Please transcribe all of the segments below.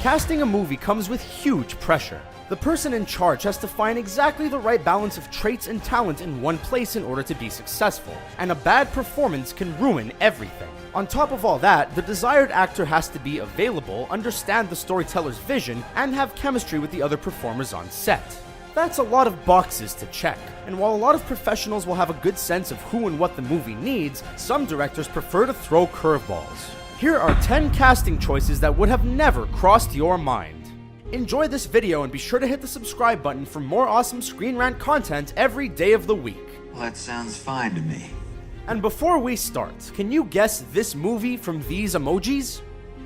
Casting a movie comes with huge pressure. The person in charge has to find exactly the right balance of traits and talent in one place in order to be successful, and a bad performance can ruin everything. On top of all that, the desired actor has to be available, understand the storyteller's vision, and have chemistry with the other performers on set. That's a lot of boxes to check, and while a lot of professionals will have a good sense of who and what the movie needs, some directors prefer to throw curveballs. Here are 10 casting choices that would have never crossed your mind. Enjoy this video and be sure to hit the subscribe button for more awesome Screen Rant content every day of the week. Well, that sounds fine to me. And before we start, can you guess this movie from these emojis?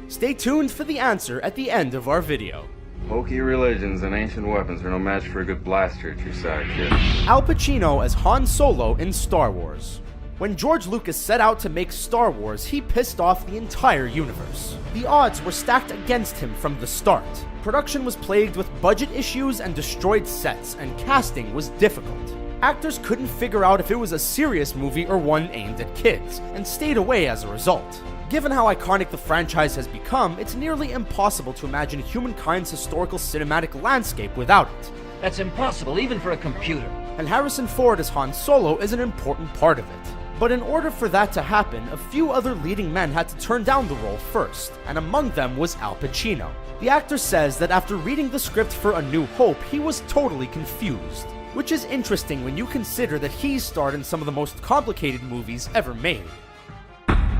Stay tuned for the answer at the end of our video. Hokey religions and ancient weapons are no match for a good blaster at your side, kid. Al Pacino as Han Solo in Star Wars. When George Lucas set out to make Star Wars, he pissed off the entire universe. The odds were stacked against him from the start. Production was plagued with budget issues and destroyed sets, and casting was difficult. Actors couldn't figure out if it was a serious movie or one aimed at kids, and stayed away as a result. Given how iconic the franchise has become, it's nearly impossible to imagine humankind's historical cinematic landscape without it. That's impossible, even for a computer. And Harrison Ford as Han Solo is an important part of it. But in order for that to happen, a few other leading men had to turn down the role first, and among them was Al Pacino. The actor says that after reading the script for A New Hope, he was totally confused. Which is interesting when you consider that he's starred in some of the most complicated movies ever made.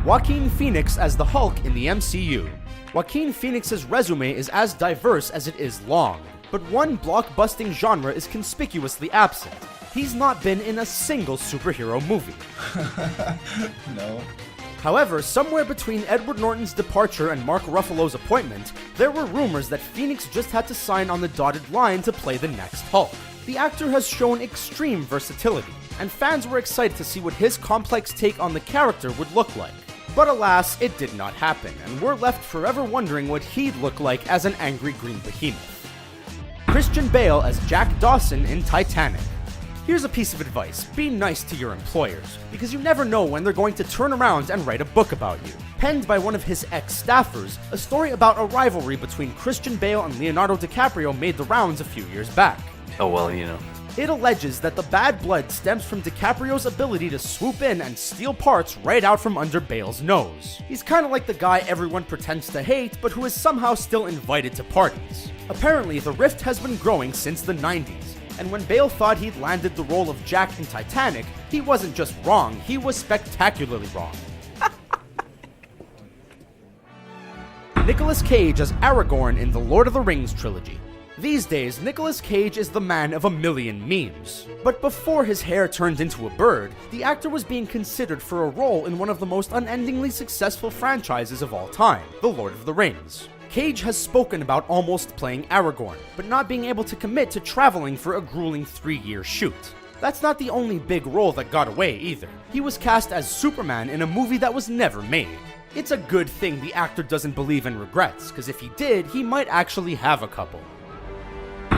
Joaquin Phoenix as the Hulk in the MCU. Joaquin Phoenix's resume is as diverse as it is long, but one blockbusting genre is conspicuously absent. He's not been in a single superhero movie. No. However, somewhere between Edward Norton's departure and Mark Ruffalo's appointment, there were rumors that Phoenix just had to sign on the dotted line to play the next Hulk. The actor has shown extreme versatility, and fans were excited to see what his complex take on the character would look like. But alas, it did not happen, and we're left forever wondering what he'd look like as an angry green behemoth. Christian Bale as Jack Dawson in Titanic. Here's a piece of advice: be nice to your employers, because you never know when they're going to turn around and write a book about you. Penned by one of his ex-staffers, a story about a rivalry between Christian Bale and Leonardo DiCaprio made the rounds a few years back. Oh well, you know. It alleges that the bad blood stems from DiCaprio's ability to swoop in and steal parts right out from under Bale's nose. He's kinda like the guy everyone pretends to hate, but who is somehow still invited to parties. Apparently, the rift has been growing since the 90s, and when Bale thought he'd landed the role of Jack in Titanic, he wasn't just wrong, he was spectacularly wrong. Nicolas Cage as Aragorn in the Lord of the Rings trilogy. These days, Nicolas Cage is the man of a million memes. But before his hair turned into a bird, the actor was being considered for a role in one of the most unendingly successful franchises of all time, The Lord of the Rings. Cage has spoken about almost playing Aragorn, but not being able to commit to traveling for a grueling 3-year shoot. That's not the only big role that got away either. He was cast as Superman in a movie that was never made. It's a good thing the actor doesn't believe in regrets, because if he did, he might actually have a couple.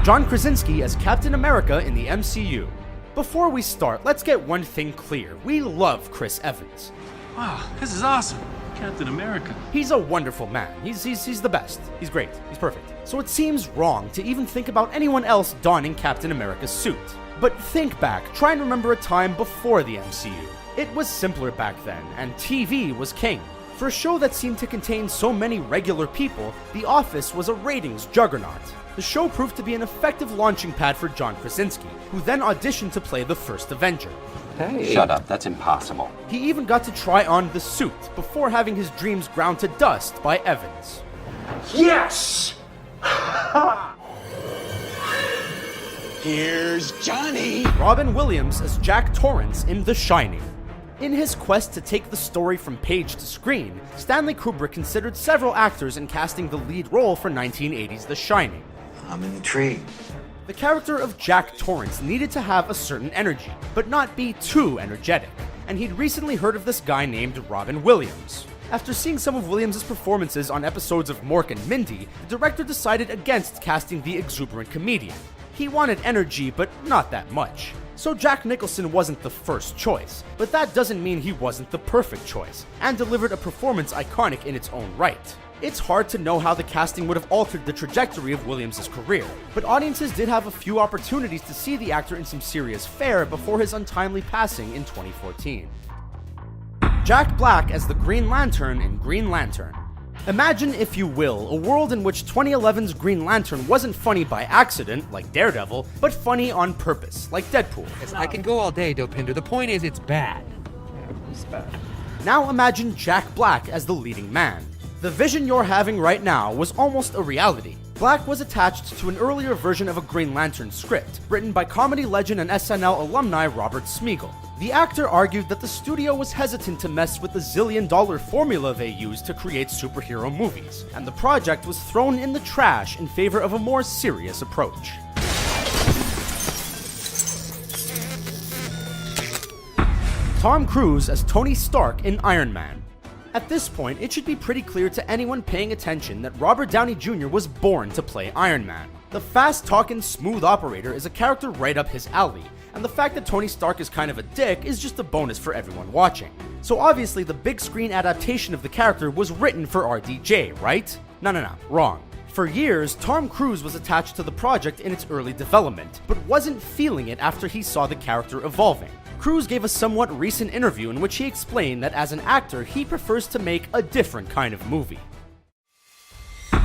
John Krasinski as Captain America in the MCU. Before we start, let's get one thing clear. We love Chris Evans. Wow, this is awesome. Captain America. He's a wonderful man. He's the best. He's great. He's perfect. So it seems wrong to even think about anyone else donning Captain America's suit. But think back. Try and remember a time before the MCU. It was simpler back then, and TV was king. For a show that seemed to contain so many regular people, The Office was a ratings juggernaut. The show proved to be an effective launching pad for John Krasinski, who then auditioned to play the first Avenger. Hey. Shut up, that's impossible. He even got to try on the suit before having his dreams ground to dust by Evans. Yes! Here's Johnny! Robin Williams as Jack Torrance in The Shining. In his quest to take the story from page to screen, Stanley Kubrick considered several actors in casting the lead role for 1980's The Shining. I'm intrigued. The character of Jack Torrance needed to have a certain energy, but not be too energetic, and he'd recently heard of this guy named Robin Williams. After seeing some of Williams' performances on episodes of Mork and Mindy, the director decided against casting the exuberant comedian. He wanted energy, but not that much. So Jack Nicholson wasn't the first choice, but that doesn't mean he wasn't the perfect choice, and delivered a performance iconic in its own right. It's hard to know how the casting would have altered the trajectory of Williams' career, but audiences did have a few opportunities to see the actor in some serious fare before his untimely passing in 2014. Jack Black as the Green Lantern in Green Lantern. Imagine, if you will, a world in which 2011's Green Lantern wasn't funny by accident, like Daredevil, but funny on purpose, like Deadpool. I can go all day, Dopinder. The point is, it's bad. It's bad. Now imagine Jack Black as the leading man. The vision you're having right now was almost a reality. Black was attached to an earlier version of a Green Lantern script, written by comedy legend and SNL alumni Robert Smigel. The actor argued that the studio was hesitant to mess with the zillion-dollar formula they used to create superhero movies, and the project was thrown in the trash in favor of a more serious approach. Tom Cruise as Tony Stark in Iron Man. At this point, it should be pretty clear to anyone paying attention that Robert Downey Jr. was born to play Iron Man. The fast-talking, smooth operator is a character right up his alley, and the fact that Tony Stark is kind of a dick is just a bonus for everyone watching. So obviously the big screen adaptation of the character was written for RDJ, right? No, wrong. For years, Tom Cruise was attached to the project in its early development, but wasn't feeling it after he saw the character evolving. Cruise gave a somewhat recent interview in which he explained that as an actor, he prefers to make a different kind of movie.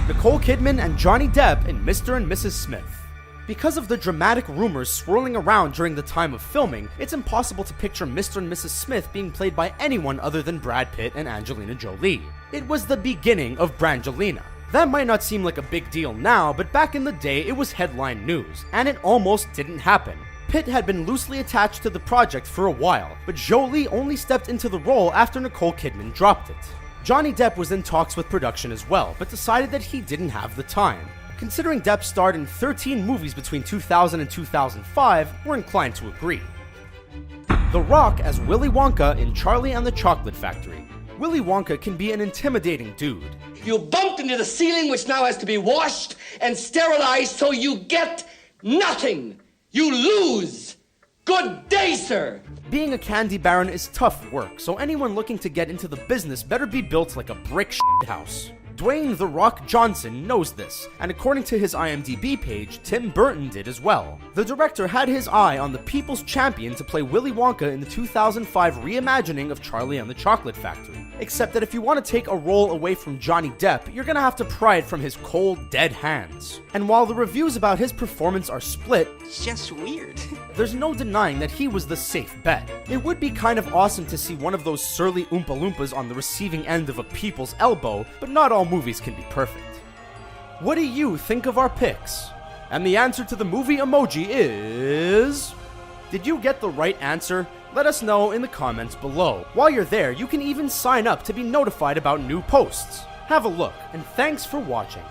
Nicole Kidman and Johnny Depp in Mr. and Mrs. Smith. Because of the dramatic rumors swirling around during the time of filming, it's impossible to picture Mr. and Mrs. Smith being played by anyone other than Brad Pitt and Angelina Jolie. It was the beginning of Brangelina. That might not seem like a big deal now, but back in the day it was headline news, and it almost didn't happen. Pitt had been loosely attached to the project for a while, but Jolie only stepped into the role after Nicole Kidman dropped it. Johnny Depp was in talks with production as well, but decided that he didn't have the time. Considering Depp starred in 13 movies between 2000 and 2005, we're inclined to agree. The Rock as Willy Wonka in Charlie and the Chocolate Factory. Willy Wonka can be an intimidating dude. You bumped into the ceiling, which now has to be washed and sterilized, so you get nothing. You lose. Good day, sir. Being a candy baron is tough work, so anyone looking to get into the business better be built like a brick house. Dwayne "The Rock" Johnson knows this, and according to his IMDb page, Tim Burton did as well. The director had his eye on the people's champion to play Willy Wonka in the 2005 reimagining of Charlie and the Chocolate Factory. Except that if you want to take a role away from Johnny Depp, you're gonna have to pry it from his cold, dead hands. And while the reviews about his performance are split, it's just weird. There's no denying that he was the safe bet. It would be kind of awesome to see one of those surly Oompa Loompas on the receiving end of a people's elbow, but not all movies can be perfect. What do you think of our picks? And the answer to the movie emoji is... Did you get the right answer? Let us know in the comments below. While you're there, you can even sign up to be notified about new posts. Have a look, and thanks for watching.